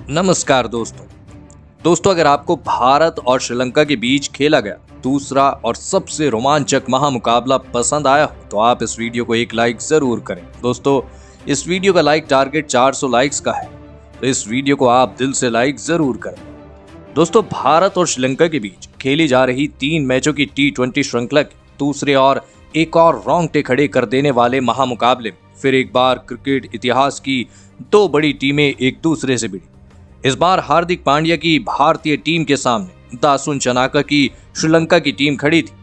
नमस्कार दोस्तों अगर आपको भारत और श्रीलंका के बीच खेला गया दूसरा और सबसे रोमांचक महामुकाबला पसंद आया हो तो आप इस वीडियो को एक लाइक जरूर करें। दोस्तों इस वीडियो का लाइक टारगेट 400 लाइक्स का है, तो इस वीडियो को आप दिल से लाइक जरूर करें। दोस्तों भारत और श्रीलंका के बीच खेली जा रही 3 मैचों की T20 श्रृंखला के दूसरे और एक और रोंगटे खड़े कर देने वाले महामुकाबले में फिर एक बार क्रिकेट इतिहास की 2 बड़ी टीमें एक दूसरे से भिड़ी। इस बार हार्दिक पांड्या की भारतीय टीम के सामने दासुन चनाका की श्रीलंका की टीम खड़ी थी।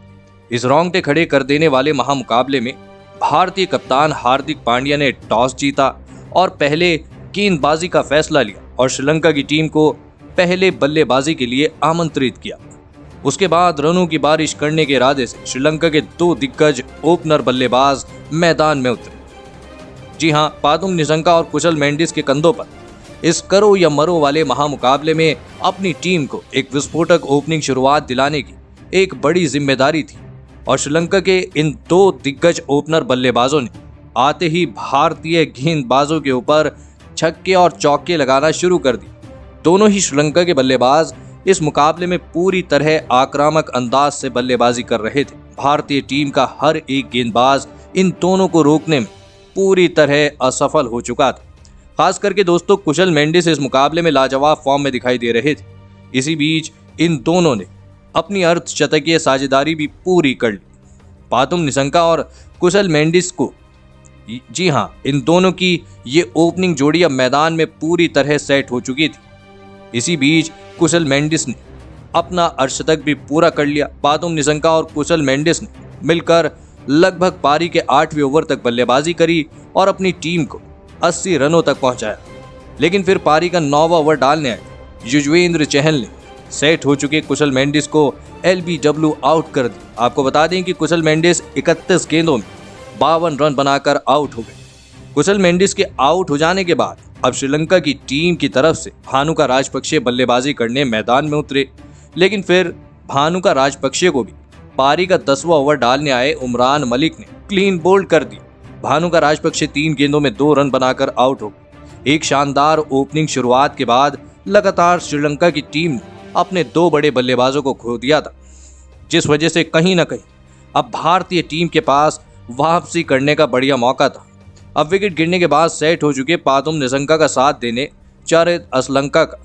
इस रोंगटे खड़े कर देने वाले महामुकाबले में भारतीय कप्तान हार्दिक पांड्या ने टॉस जीता और पहले गेंदबाजी का फैसला लिया और श्रीलंका की टीम को पहले बल्लेबाजी के लिए आमंत्रित किया। उसके बाद रनों की बारिश करने के इरादे से श्रीलंका के 2 दिग्गज ओपनर बल्लेबाज मैदान में उतरे। जी हां, पादुम निसंका और कुशल मेंडिस के कंधों पर इस करो या मरो वाले महामुकाबले में अपनी टीम को एक विस्फोटक ओपनिंग शुरुआत दिलाने की एक बड़ी जिम्मेदारी थी और श्रीलंका के इन 2 दिग्गज ओपनर बल्लेबाजों ने आते ही भारतीय गेंदबाजों के ऊपर छक्के और चौके लगाना शुरू कर दिए। दोनों ही श्रीलंका के बल्लेबाज इस मुकाबले में पूरी तरह आक्रामक अंदाज से बल्लेबाजी कर रहे थे। भारतीय टीम का हर एक गेंदबाज इन दोनों को रोकने में पूरी तरह असफल हो चुका था। खास करके दोस्तों कुशल मेंडिस इस मुकाबले में लाजवाब फॉर्म में दिखाई दे रहे थे। इसी बीच इन दोनों ने अपनी अर्धशतकीय साझेदारी भी पूरी कर ली। पादुम निसंका और कुशल मेंडिस को जी हां, इन दोनों की ये ओपनिंग जोड़ी अब मैदान में पूरी तरह सेट हो चुकी थी। इसी बीच कुशल मेंडिस ने अपना अर्धशतक भी पूरा कर लिया। पादुम निसंका और कुशल मेंडिस ने मिलकर लगभग पारी के 8वें ओवर तक बल्लेबाजी करी और अपनी टीम को 80 रनों तक पहुंचाया। लेकिन फिर पारी का 9वां ओवर डालने आए युजवेंद्र चहल ने सेट हो चुके कुशल मेंडिस को LBW आउट कर दिया। आपको बता दें कि कुशल मेंडिस 31 गेंदों में 52 रन बनाकर आउट हो गए। कुशल मेंडिस के आउट हो जाने के बाद अब श्रीलंका की टीम की तरफ से भानुका राजपक्षे बल्लेबाजी करने मैदान में उतरे। लेकिन फिर भानुका राजपक्षे को भी पारी का 10वां ओवर डालने आए उमरान मलिक ने क्लीन बोल्ड कर दिया। भानुका राजपक्षे 3 गेंदों में 2 रन बनाकर आउट हो गए। एक शानदार ओपनिंग शुरुआत के बाद लगातार श्रीलंका की टीम ने अपने 2 बड़े बल्लेबाजों को खो दिया था, जिस वजह से कहीं ना कहीं अब भारतीय टीम के पास वापसी करने का बढ़िया मौका था। अब विकेट गिरने के बाद सेट हो चुके पादुम निसंका का साथ देने चरित असलंका का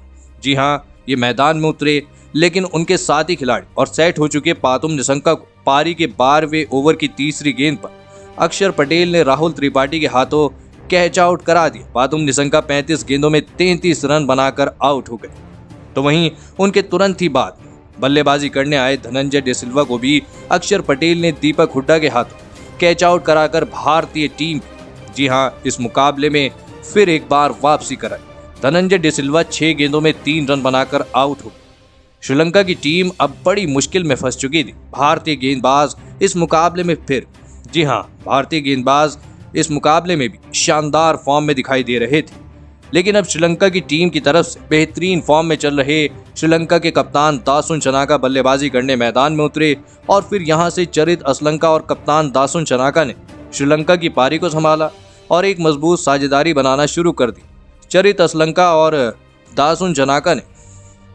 जी हां, ये मैदान में उतरे। लेकिन उनके साथी खिलाड़ी और सेट हो चुके पादुम निसंका को पारी के 12वें ओवर की तीसरी गेंद पर अक्षर पटेल ने राहुल त्रिपाठी के हाथों कैच आउट करा दिया। पादुम निसंका 35 गेंदों में 33 रन बनाकर आउट हो गए। तो वहीं उनके तुरंत ही बाद बल्लेबाजी करने आए धनंजय डिसिल्वा को भी अक्षर पटेल ने दीपक हुड्डा के हाथों कैच आउट कराकर भारतीय टीम जी हां, इस मुकाबले में फिर एक बार वापसी कराई। धनंजय डिसिल्वा 6 गेंदों में 3 रन बनाकर आउट हो गए। श्रीलंका की टीम अब बड़ी मुश्किल में फंस चुकी थी। भारतीय गेंदबाज इस मुकाबले में फिर जी हां, भारतीय गेंदबाज इस मुकाबले में भी शानदार फॉर्म में दिखाई दे रहे थे। लेकिन अब श्रीलंका की टीम की तरफ से बेहतरीन फॉर्म में चल रहे श्रीलंका के कप्तान दासुन चनाका बल्लेबाजी करने मैदान में उतरे और फिर यहां से चरित असलंका और कप्तान दासुन चनाका ने श्रीलंका की पारी को संभाला और एक मजबूत साझेदारी बनाना शुरू कर दी। चरित असलंका और दासुन चनाका ने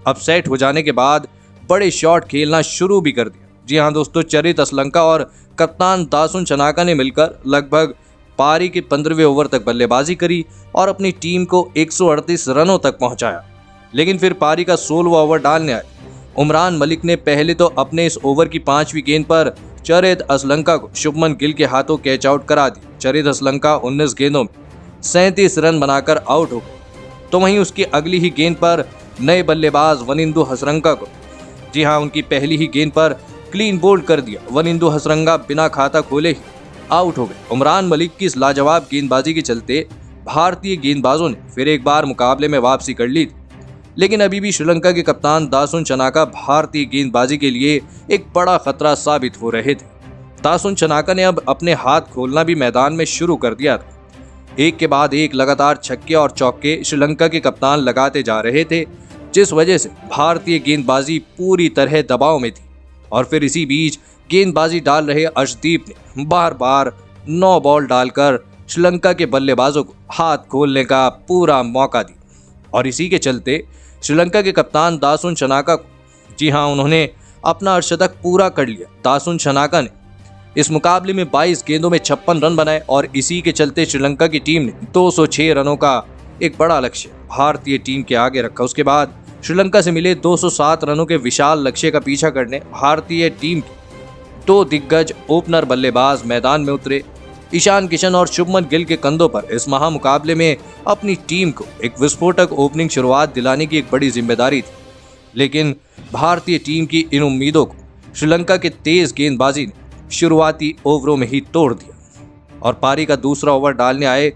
अब सेट हो जाने के बाद बड़े शॉट खेलना शुरू भी कर दिया। जी हां दोस्तों, चरित असलंका और कप्तान दासुन चनाका ने मिलकर लगभग पारी के 15वें ओवर तक बल्लेबाजी करी और अपनी टीम को 138 रनों तक पहुंचाया। लेकिन फिर पारी का 16वां ओवर डालने आए उमरान मलिक ने पहले तो अपने इस ओवर की 5वीं गेंद पर चरित असलंका को शुभमन गिल के हाथों कैच आउट करा दी। चरित असलंका 19 गेंदों में 37 रन बनाकर आउट हो गए। तो वहीं उसकी अगली ही गेंद पर नए बल्लेबाज वनिंदु हसरंगा को जी हां, उनकी पहली ही गेंद पर क्लीन बोल्ड कर दिया। वनिंदु हसरंगा बिना खाता खोले ही आउट हो गए। उमरान मलिक की इस लाजवाब गेंदबाजी के चलते भारतीय गेंदबाजों ने फिर एक बार मुकाबले में वापसी कर ली थी। लेकिन अभी भी श्रीलंका के कप्तान दासुन चनाका भारतीय गेंदबाजी के लिए एक बड़ा खतरा साबित हो रहे थे। दासुन चनाका ने अब अपने हाथ खोलना भी मैदान में शुरू कर दिया था। एक के बाद एक लगातार छक्के और चौके श्रीलंका के कप्तान लगाते जा रहे थे, जिस वजह से भारतीय गेंदबाजी पूरी तरह दबाव में थी। और फिर इसी बीच गेंदबाजी डाल रहे अर्शदीप ने बार बार 9 बॉल डालकर श्रीलंका के बल्लेबाजों को हाथ खोलने का पूरा मौका दिया। और इसी के चलते श्रीलंका के कप्तान दासुन शनाका को, जी हाँ, उन्होंने अपना अर्धशतक पूरा कर लिया। दासुन शनाका ने इस मुकाबले में 22 गेंदों में 56 रन बनाए और इसी के चलते श्रीलंका की टीम ने 206 रनों का एक बड़ा लक्ष्य भारतीय टीम के आगे रखा। उसके बाद श्रीलंका से मिले 207 रनों के विशाल लक्ष्य का पीछा करने भारतीय टीम के 2 दिग्गज ओपनर बल्लेबाज मैदान में उतरे। ईशान किशन और शुभमन गिल के कंधों पर इस महामुकाबले में अपनी टीम को एक विस्फोटक ओपनिंग शुरुआत दिलाने की एक बड़ी जिम्मेदारी थी, लेकिन भारतीय टीम की इन उम्मीदों को श्रीलंका के तेज गेंदबाजी ने शुरुआती ओवरों में ही तोड़ दिया और पारी का दूसरा ओवर डालने आए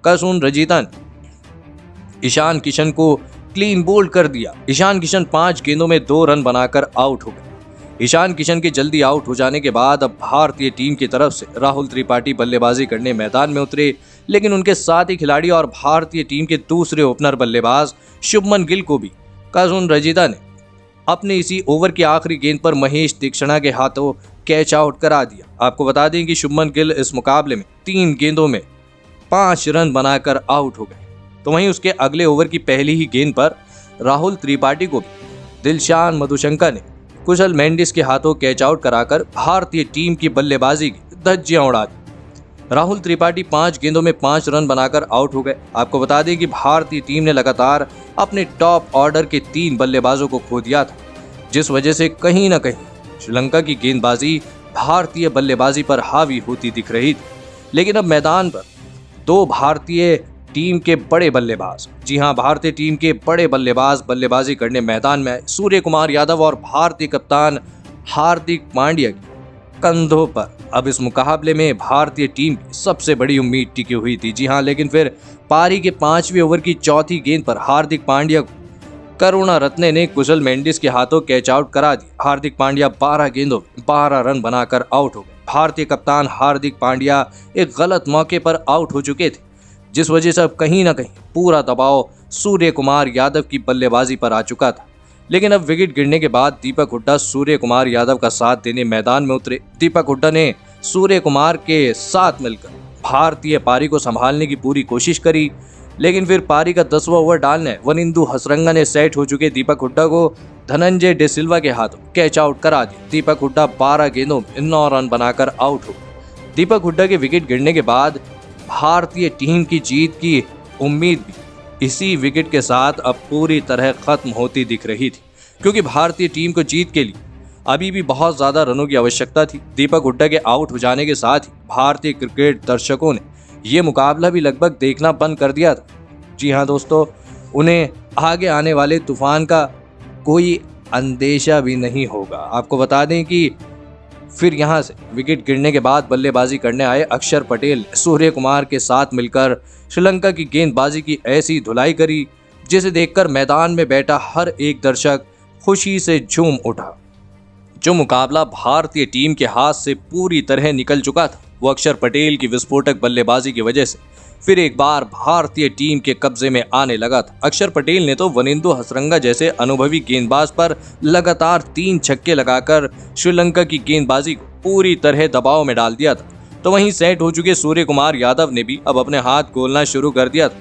कसून रजीता ने ईशान किशन को क्लीन बोल्ड कर दिया। ईशान किशन 5 गेंदों में 2 रन बनाकर आउट हो गए। ईशान किशन के जल्दी आउट हो जाने के बाद अब भारतीय टीम की तरफ से राहुल त्रिपाठी बल्लेबाजी करने मैदान में उतरे, लेकिन उनके साथ ही खिलाड़ी और भारतीय टीम के दूसरे ओपनर बल्लेबाज शुभमन गिल को भी कसून रजीता ने अपने इसी ओवर की आखिरी गेंद पर महेश तीक्ष्णा के हाथों कैच आउट करा दिया। आपको बता दें कि शुभमन गिल इस मुकाबले में 3 गेंदों में 5 रन बनाकर आउट हो गए। तो वहीं उसके अगले ओवर की पहली ही गेंद पर राहुल त्रिपाठी को भी दिलशान मधुशंका ने कुशल मेंडिस के हाथों कैच आउट कराकर भारतीय टीम की बल्लेबाजी की धज्जियां उड़ा दी। राहुल त्रिपाठी 5 गेंदों में 5 रन बनाकर आउट हो गए। आपको बता दें कि भारतीय टीम ने लगातार अपने टॉप ऑर्डर के 3 बल्लेबाजों को खो दिया था, जिस वजह से कहीं ना कहीं श्रीलंका की गेंदबाजी भारतीय बल्लेबाजी पर हावी होती दिख रही थी। लेकिन अब मैदान पर 2 भारतीय टीम के बड़े बल्लेबाज, जी हां, भारतीय टीम के बड़े बल्लेबाज बल्लेबाजी करने मैदान में आए। सूर्य कुमार यादव और भारतीय कप्तान हार्दिक पांड्या के कंधों पर अब इस मुकाबले में भारतीय टीम की सबसे बड़ी उम्मीद टिकी हुई थी। जी हां, लेकिन फिर पारी के 5वें ओवर की चौथी गेंद पर हार्दिक पांड्या को करुणा रत्ने ने कुशल मेंडिस के हाथों कैच आउट करा दिया। हार्दिक पांड्या 12 गेंदों में 12 रन बनाकर आउट हो गए। भारतीय कप्तान हार्दिक पांड्या एक गलत मौके पर आउट हो चुके थे, जिस वजह से अब कहीं ना कहीं पूरा दबाव सूर्य कुमार यादव की बल्लेबाजी पर आ चुका था। लेकिन अब विकेट गिरने के बाद दीपक हुड्डा सूर्य कुमार यादव का साथ देने मैदान में उतरे। दीपक हुड्डा ने सूर्य कुमार के साथ मिलकर भारतीय पारी को संभालने की पूरी कोशिश करी, लेकिन फिर पारी का 10वां ओवर डालने वनिंदु हसरंगा ने सेट हो चुके दीपक हुड्डा को धनंजय डे सिल्वा के हाथों कैच आउट करा दिया। दीपक हुड्डा 12 गेंदों में 9 रन बनाकर आउट हो गए। दीपक हुड्डा के विकेट गिरने के बाद भारतीय टीम की जीत की उम्मीद भी इसी विकेट के साथ अब पूरी तरह खत्म होती दिख रही थी, क्योंकि भारतीय टीम को जीत के लिए अभी भी बहुत ज्यादा रनों की आवश्यकता थी। दीपक हुड्डा के आउट हो जाने के साथ ही भारतीय क्रिकेट दर्शकों ने ये मुकाबला भी लगभग देखना बंद कर दिया था। जी हाँ दोस्तों, उन्हें आगे आने वाले तूफान का कोई अंदेशा भी नहीं होगा। आपको बता दें कि फिर यहां से विकेट गिरने के बाद बल्लेबाजी करने आए अक्षर पटेल सूर्य कुमार के साथ मिलकर श्रीलंका की गेंदबाजी की ऐसी धुलाई करी, जिसे देखकर मैदान में बैठा हर एक दर्शक खुशी से झूम उठा। जो मुकाबला भारतीय टीम के हाथ से पूरी तरह निकल चुका था, वो अक्षर पटेल की विस्फोटक बल्लेबाजी की वजह से फिर एक बार भारतीय टीम के कब्जे में आने लगा था। अक्षर पटेल ने तो वनिंदु हसरंगा जैसे अनुभवी गेंदबाज पर लगातार 3 छक्के लगाकर श्रीलंका की गेंदबाजी को पूरी तरह दबाव में डाल दिया था। तो वहीं सेट हो चुके सूर्य कुमार यादव ने भी अब अपने हाथ खोलना शुरू कर दिया था।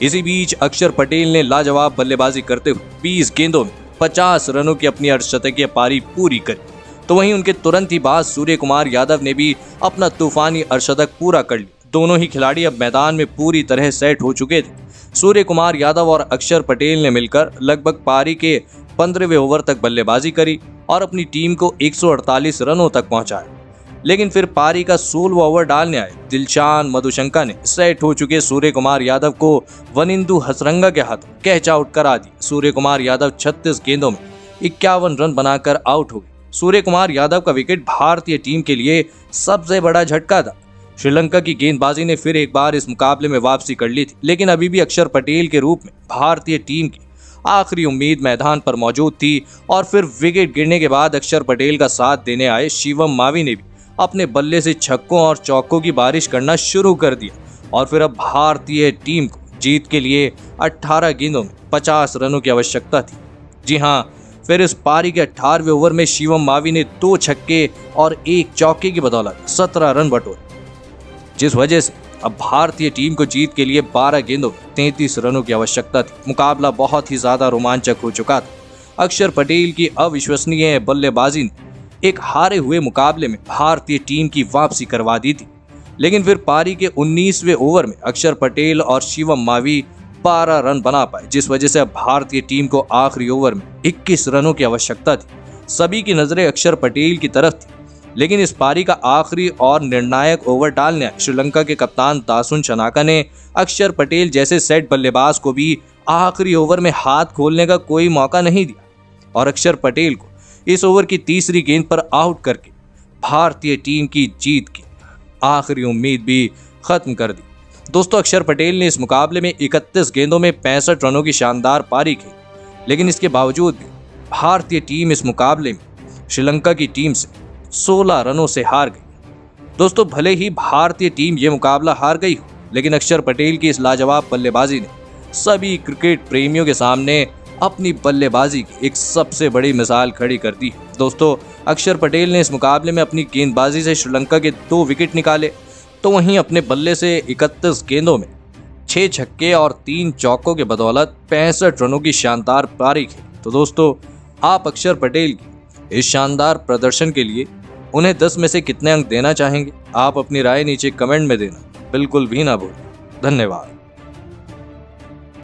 इसी बीच अक्षर पटेल ने लाजवाब बल्लेबाजी करते हुए 20 गेंदों में 50 रनों की अपनी अर्धशतकीय पारी पूरी करी। तो वहीं उनके तुरंत ही बाद सूर्य कुमार यादव ने भी अपना तूफानी अर्धशतक पूरा कर लिया। दोनों ही खिलाड़ी अब मैदान में पूरी तरह सेट हो चुके थे। सूर्य कुमार यादव और अक्षर पटेल ने मिलकर लगभग पारी के 15वें ओवर तक बल्लेबाजी करी और अपनी टीम को 148 रनों तक पहुंचाया। लेकिन फिर पारी का 16वां ओवर डालने आए दिलशान मधुशंका ने सेट हो चुके सूर्य कुमार यादव को वनिंदु हसरंगा के हाथों कैच आउट करा दी। सूर्य कुमार यादव 36 गेंदों में 51 रन बनाकर आउट हो गए। सूर्य कुमार यादव का विकेट भारतीय टीम के लिए सबसे बड़ा झटका था। श्रीलंका की गेंदबाजी ने फिर एक बार इस मुकाबले में वापसी कर ली थी, लेकिन अभी भी अक्षर पटेल के रूप में भारतीय टीम की आखिरी उम्मीद मैदान पर मौजूद थी। और फिर विकेट गिरने के बाद अक्षर पटेल का साथ देने आए शिवम मावी ने भी अपने बल्ले से छक्कों और चौकों की बारिश करना शुरू कर दिया। और फिर अब भारतीय टीम को जीत के लिए 18 गेंदों में 50 रनों की आवश्यकता थी। जी हाँ, फिर इस पारी के 18वें ओवर में शिवम मावी ने 2 छक्के और 1 चौके की बदौलत 17 रन बटोरे, जिस वजह से अब भारतीय टीम को जीत के लिए 12 गेंदों में 33 रनों की आवश्यकता थी। मुकाबला बहुत ही ज्यादा रोमांचक हो चुका था। अक्षर पटेल की अविश्वसनीय बल्लेबाजी ने एक हारे हुए मुकाबले में भारतीय टीम की वापसी करवा दी थी, लेकिन फिर पारी के 19वें ओवर में अक्षर पटेल और शिवम मावी 12 रन बना पाए, जिस वजह से अब भारतीय टीम को आखिरी ओवर में 21 रनों की आवश्यकता थी। सभी की नजरें अक्षर पटेल की तरफ थी, लेकिन इस पारी का आखिरी और निर्णायक ओवर डालने श्रीलंका के कप्तान दासुन शनाका ने अक्षर पटेल जैसे सेट बल्लेबाज को भी आखिरी ओवर में हाथ खोलने का कोई मौका नहीं दिया और अक्षर पटेल को इस ओवर की तीसरी गेंद पर आउट करके भारतीय टीम की जीत की आखिरी उम्मीद भी खत्म कर दी। दोस्तों, अक्षर पटेल ने इस मुकाबले में 31 गेंदों में 65 रनों की शानदार पारी की, लेकिन इसके बावजूद भी भारतीय टीम इस मुकाबले में श्रीलंका की टीम से 16 रनों से हार गई। दोस्तों, भले ही भारतीय टीम ये मुकाबला हार गई हो, लेकिन अक्षर पटेल की इस लाजवाब बल्लेबाजी ने सभी क्रिकेट प्रेमियों के सामने अपनी बल्लेबाजी की एक सबसे बड़ी मिसाल खड़ी कर दी है। दोस्तों, अक्षर पटेल ने इस मुकाबले में अपनी गेंदबाजी से श्रीलंका के 2 विकेट निकाले, तो वहीं अपने बल्ले से 31 गेंदों में 6 छक्के और 3 चौकों के बदौलत 65 रनों की शानदार पारी खेली। तो दोस्तों, आप अक्षर पटेल की इस शानदार प्रदर्शन के लिए उन्हें 10 में से कितने अंक देना चाहेंगे? आप अपनी राय नीचे कमेंट में देना बिल्कुल भी ना भूलें। धन्यवाद।